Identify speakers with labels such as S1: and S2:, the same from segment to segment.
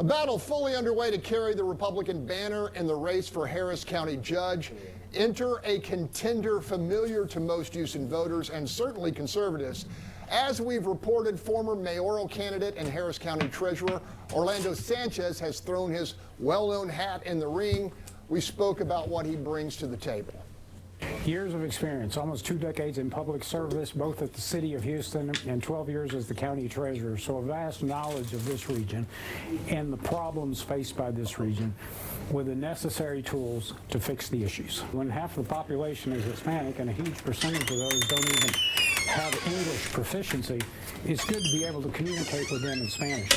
S1: battle fully underway to carry the Republican banner in the race for Harris County Judge. Enter a contender familiar to most Houston voters and certainly conservatives. As we've reported, former mayoral candidate and Harris County Treasurer Orlando Sanchez has thrown his well-known hat in the ring. We spoke about what he brings to the table.
S2: Years of experience, almost 2 decades in public service, both at the city of Houston and 12 years as the county treasurer. So a vast knowledge of this region and the problems faced by this region with the necessary tools to fix the issues. When half the population is Hispanic and a huge percentage of those don't even have English proficiency, it's good to be able to communicate with them in Spanish.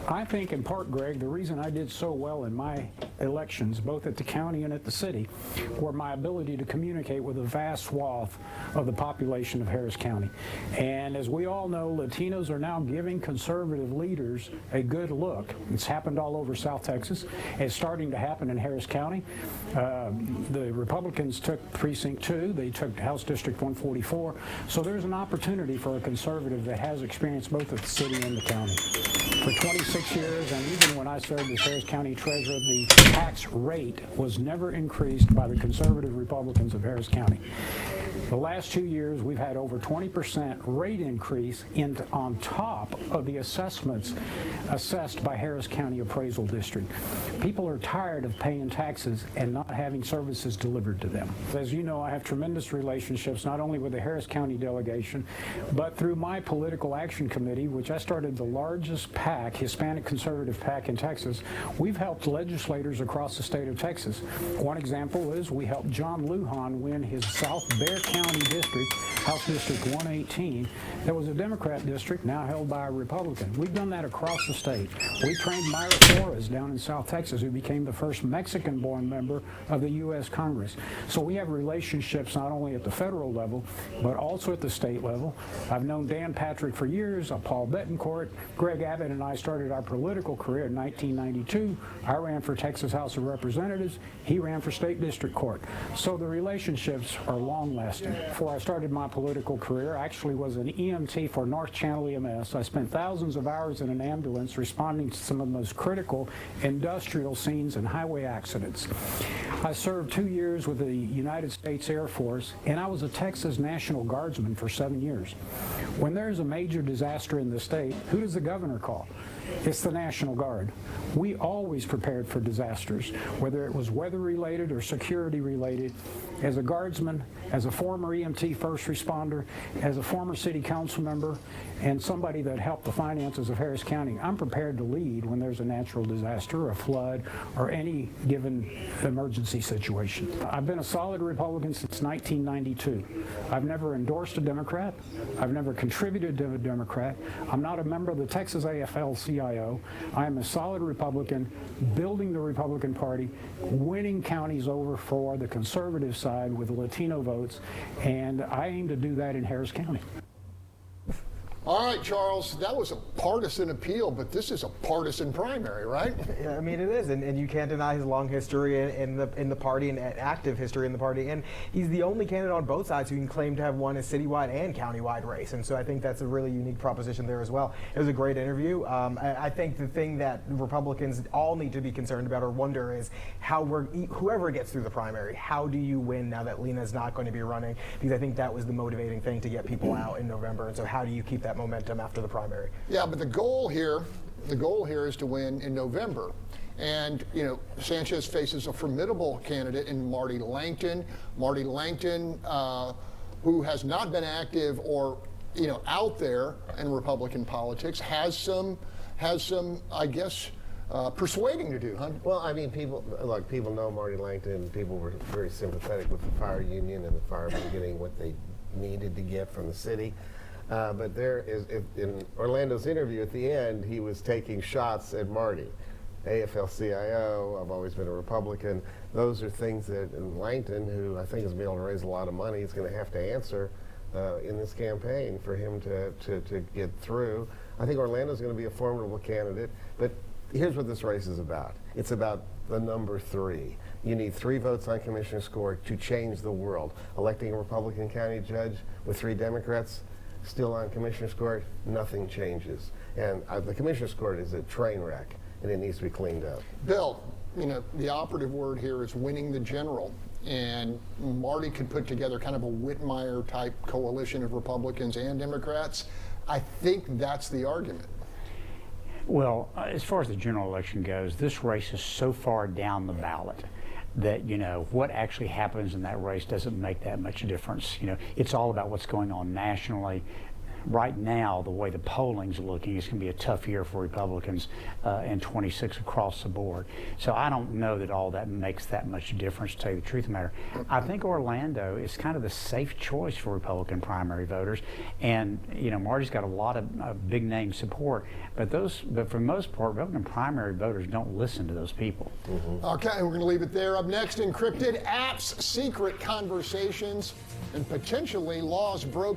S2: I think in part, Greg, the reason I did so well in my elections, both at the county and at the city, were my ability to communicate with a vast swath of the population of Harris County. And as we all know, Latinos are now giving conservative leaders a good look. It's happened all over South Texas. It's starting to happen in Harris County. The Republicans took Precinct 2. They took House District 144. So there's an opportunity for a conservative that has experience both at the city and the county. For 26 years, and even when I served as Harris County Treasurer, the tax rate was never increased by the conservative Republicans of Harris County. The last 2 years, we've had over 20% rate increase on top of the assessments assessed by Harris County Appraisal District. People are tired of paying taxes and not having services delivered to them. As you know, I have tremendous relationships not only with the Harris County delegation, but through my political action committee, which I started the largest PAC, Hispanic conservative PAC in Texas. We've helped legislators across the state of Texas. One example is we helped John Lujan win his South Bexar County district, House District 118. That was a Democrat district, now held by a Republican. We've done that across the state. We trained Myra Flores down in South Texas, who became the first Mexican-born member of the U.S. Congress. So we have relationships not only at the federal level, but also at the state level. I've known Dan Patrick for years, Paul Betancourt. Greg Abbott and I started our political career in 1992. I ran for Texas House of Representatives. He ran for State District Court. So the relationships are long-lasting. Before I started my political career, I actually was an EMT for North Channel EMS. I spent thousands of hours in an ambulance responding to some of the most critical industrial scenes and highway accidents. I served 2 years with the United States Air Force, and I was a Texas National Guardsman for 7 years. When there's a major disaster in the state, who does the governor call? It's the National Guard. We always prepared for disasters, whether it was weather-related or security-related. As a guardsman, as a former EMT first responder, as a former city council member, and somebody that helped the finances of Harris County, I'm prepared to lead when there's a natural disaster, a flood, or any given emergency situation. I've been a solid Republican since 1992. I've never endorsed a Democrat. I've never contributed to a Democrat. I'm not a member of the Texas AFL-CIO. I am a solid Republican, building the Republican Party, winning counties over for the conservative side with Latino votes, and I aim to do that in Harris County.
S1: All right, Charles, that was a partisan appeal, but this is a partisan primary, right?
S3: Yeah, I mean, it is, and you can't deny his long history in the party and active history in the party. And he's the only candidate on both sides who can claim to have won a citywide and countywide race. And so I think that's a really unique proposition there as well. It was a great interview. I think the thing that Republicans all need to be concerned about or wonder is how whoever gets through the primary, how do you win now that Lena's not going to be running? Because I think that was the motivating thing to get people out in November. And so how do you keep that momentum after the primary?
S1: Yeah, but the goal here is to win in November. And, you know, Sanchez faces a formidable candidate in Marty Langton. Marty Langton, who has not been active or, you know, out there in Republican politics, has some, I guess, persuading to do, huh?
S4: Well, I mean, people know Marty Langton. People were very sympathetic with the fire union and the firemen getting what they needed to get from the city. But there is, in Orlando's interview at the end, he was taking shots at Marty. AFL-CIO, I've always been a Republican. Those are things that Langton, who I think is being able to raise a lot of money, is going to have to answer in this campaign for him to get through. I think Orlando's going to be a formidable candidate, but here's what this race is about. It's about the number 3. You need 3 votes on Commissioner's Court to change the world. Electing a Republican county judge with 3 Democrats, still on Commissioner's Court, nothing changes. And the Commissioner's Court is a train wreck. and it needs to be cleaned up.
S1: Bill, you know, the operative word here is winning the general. And Marty could put together kind of a Whitmire type coalition of Republicans and Democrats. I think that's the argument.
S5: Well, as far as the general election goes, this race is so far down the ballot that, you know, what actually happens in that race doesn't make that much difference. You know, it's all about what's going on nationally. Right now, the way the polling's looking, it's going to be a tough year for Republicans in 26 across the board. So I don't know that all that makes that much difference, to tell you the truth of the matter. I think Orlando is kind of the safe choice for Republican primary voters. And, you know, Marty's got a lot of big name support, but for the most part, Republican primary voters don't listen to those people.
S1: Okay, we're going to leave it there. Up next, encrypted apps, secret conversations, and potentially laws broken